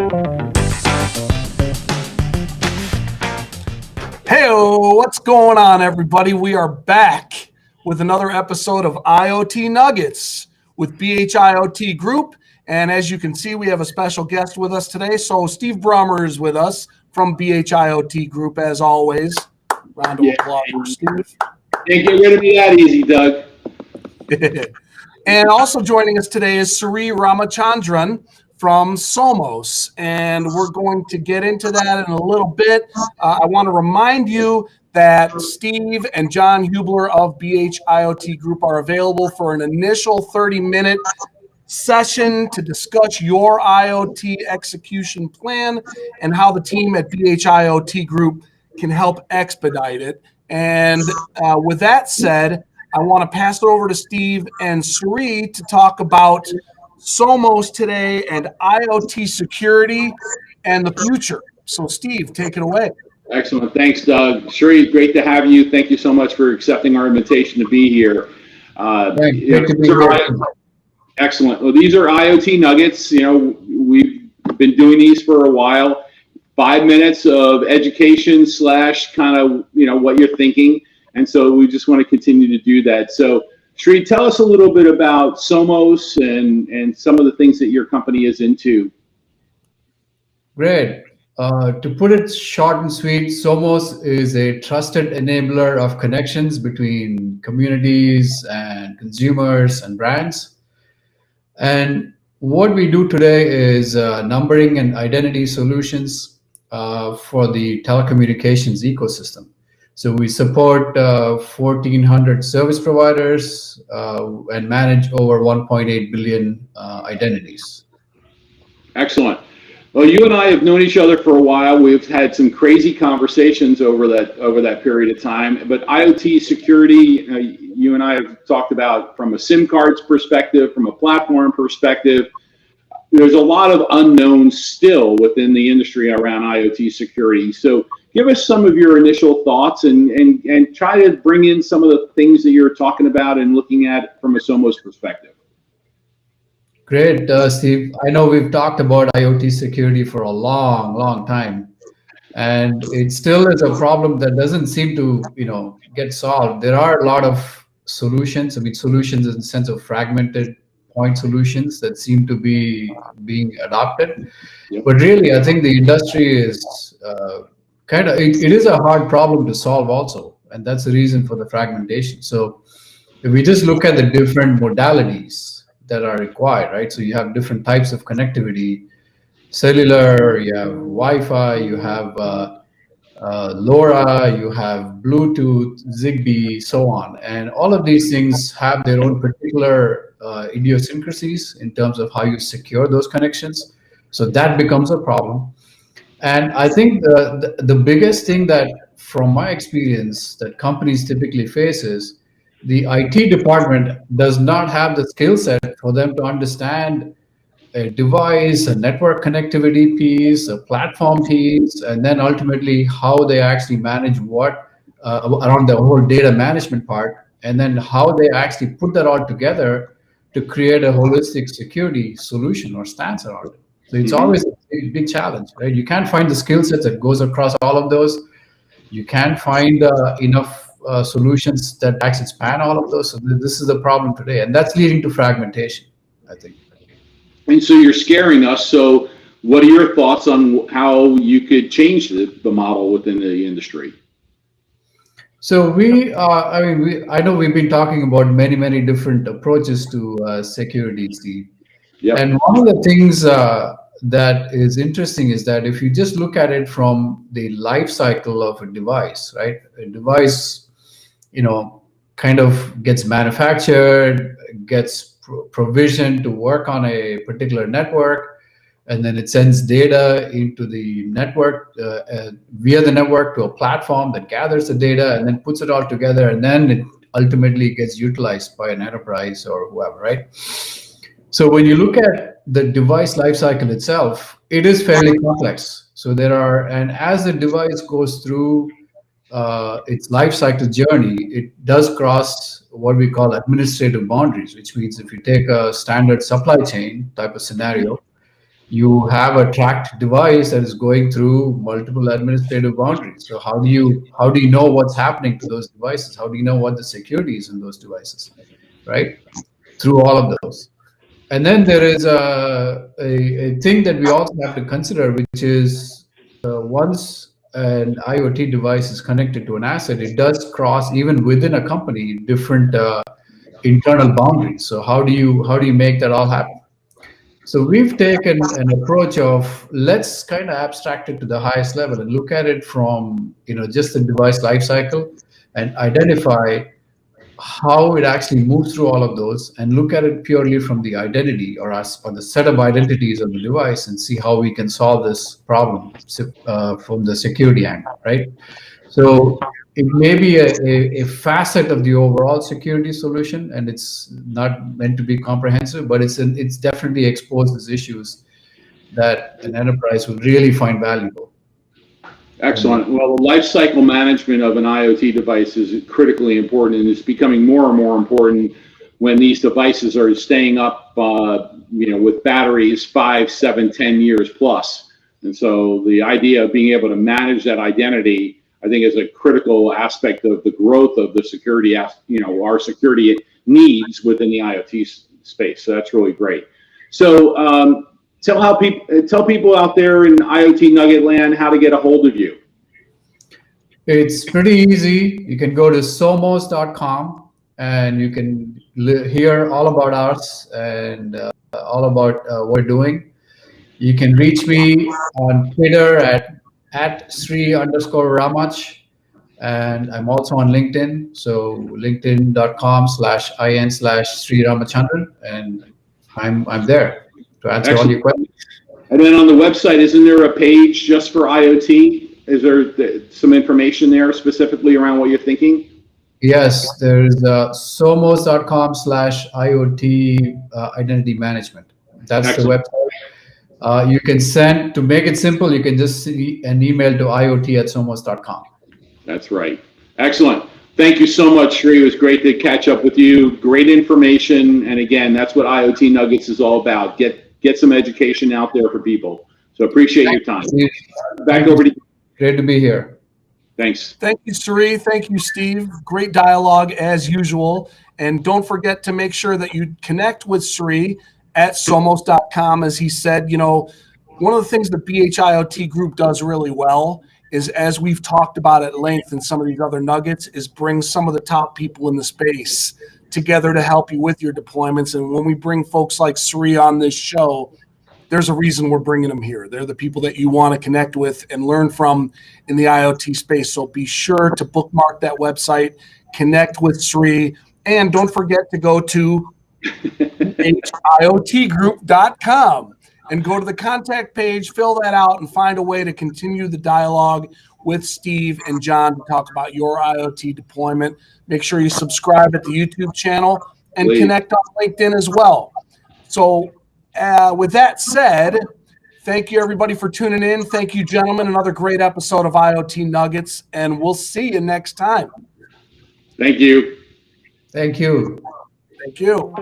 Hey, what's going on, everybody? We are back with another episode of IoT Nuggets with BH IoT Group. And as you can see, we have a special guest with us today. So Steve Brummer is with us from BH IoT Group, as always. Round of applause for Steve. Can't get rid of me that easy, Doug. And also joining us today is Sri Ramachandran from Somos, and we're going to get into that in a little bit. I want to remind you that Steve and John Hubler of BH IoT Group are available for an initial 30-minute session to discuss your IoT execution plan and how the team at BH IoT Group can help expedite it. And with that said, I want to pass it over to Steve and Sri to talk about Somos today and IoT security and the future. So Steve, take it away. Excellent. Thanks, Doug. Sri, great to have you. Thank you so much for accepting our invitation to be here. Excellent. Well, these are IoT Nuggets. You know, we've been doing these for a while. 5 minutes of education / kind of, what you're thinking. And so we just want to continue to do that. So Sri, tell us a little bit about Somos and some of the things that your company is into. Great. To put it short and sweet, Somos is a trusted enabler of connections between communities and consumers and brands. And what we do today is numbering and identity solutions for the telecommunications ecosystem. So we support 1,400 service providers and manage over 1.8 billion identities. Excellent. Well, you and I have known each other for a while. We've had some crazy conversations over that period of time. But IoT security, you and I have talked about from a SIM cards perspective, from a platform perspective. There's a lot of unknowns still within the industry around IoT security. So give us some of your initial thoughts and try to bring in some of the things that you're talking about and looking at from a Somos perspective. Great, Steve. I know we've talked about IoT security for a long, long time, and it still is a problem that doesn't seem to, get solved. There are a lot of solutions. I mean, solutions in the sense of fragmented point solutions that seem to be being adopted. Yep. But really, I think the industry is it is a hard problem to solve also, and that's the reason for the fragmentation. So if we just look at the different modalities that are required, right? So you have different types of connectivity, cellular, you have Wi-Fi, you have LoRa, you have Bluetooth, Zigbee, so on. And all of these things have their own particular idiosyncrasies in terms of how you secure those connections. So that becomes a problem. And I think the biggest thing that, from my experience, that companies typically face is the IT department does not have the skill set for them to understand a device, a network connectivity piece, a platform piece, and then ultimately how they actually manage what around the whole data management part, and then how they actually put that all together to create a holistic security solution or stance around it. So it's always a big challenge, right? You can't find the skill sets that goes across all of those. You can't find enough solutions that actually span all of those. So this is the problem today, and that's leading to fragmentation, I think. And so you're scaring us. So what are your thoughts on how you could change the model within the industry? So I know we've been talking about many different approaches to security, Steve. Yep. And one of the things that is interesting is that if you just look at it from the life cycle of a device, right? A device, kind of gets manufactured, gets provisioned to work on a particular network, and then it sends data into the network via the network to a platform that gathers the data and then puts it all together, and then it ultimately gets utilized by an enterprise or whoever, right? So when you look at the device lifecycle itself, it is fairly complex. So and as the device goes through its lifecycle journey, it does cross what we call administrative boundaries, which means if you take a standard supply chain type of scenario, you have a tracked device that is going through multiple administrative boundaries. So how do you know what's happening to those devices? How do you know what the security is in those devices, right? Through all of those. And then there is a thing that we also have to consider, which is once an IoT device is connected to an asset, it does cross even within a company different internal boundaries. So how do you make that all happen? So we've taken an approach of let's kind of abstract it to the highest level and look at it from just the device lifecycle and identify how it actually moves through all of those and look at it purely from the identity or the set of identities of the device and see how we can solve this problem from the security angle, right? So it may be a facet of the overall security solution, and it's not meant to be comprehensive, but it's definitely exposes issues that an enterprise will really find valuable. Excellent. Well, the life cycle management of an IoT device is critically important, and it's becoming more and more important when these devices are staying up, with batteries 5, 7, 10 years plus. And so the idea of being able to manage that identity, I think, is a critical aspect of the growth of the security, our security needs within the IoT space. So that's really great. So tell people out there in IoT Nugget land how to get a hold of you. It's pretty easy. You can go to somos.com and you can hear all about us and all about what we're doing. You can reach me on Twitter at Sri_Ramach, and I'm also on LinkedIn. So linkedin.com/in/Sri Ramachandran, and I'm there to answer all your questions. And then on the website, isn't there a page just for IoT? Is there some information there specifically around what you're thinking? Yes, there's somos.com/IoT identity management. That's Excellent. The website. You can send, to make it simple, you can just send an email to iot@somos.com. That's right. Excellent. Thank you so much, Sri. It was great to catch up with you. Great information. And again, that's what IoT Nuggets is all about. Get some education out there for people. So appreciate your time. Back over to you. Great to be here. Thanks. Thank you, Sri. Thank you, Steve. Great dialogue as usual. And don't forget to make sure that you connect with Sri at somos.com. As he said, one of the things the IoT Group does really well is, as we've talked about at length in some of these other nuggets, is bring some of the top people in the space together to help you with your deployments. And when we bring folks like Sri on this show, there's a reason we're bringing them here. They're the people that you want to connect with and learn from in the IoT space. So be sure to bookmark that website, connect with Sri, and don't forget to go to iotgroup.com and go to the contact page, fill that out, and find a way to continue the dialogue with Steve and John to talk about your IoT deployment. Make sure you subscribe at the YouTube channel and connect on LinkedIn as well. So with that said, thank you everybody for tuning in. Thank you, gentlemen. Another great episode of IoT Nuggets, and we'll see you next time. Thank you. Thank you. Thank you.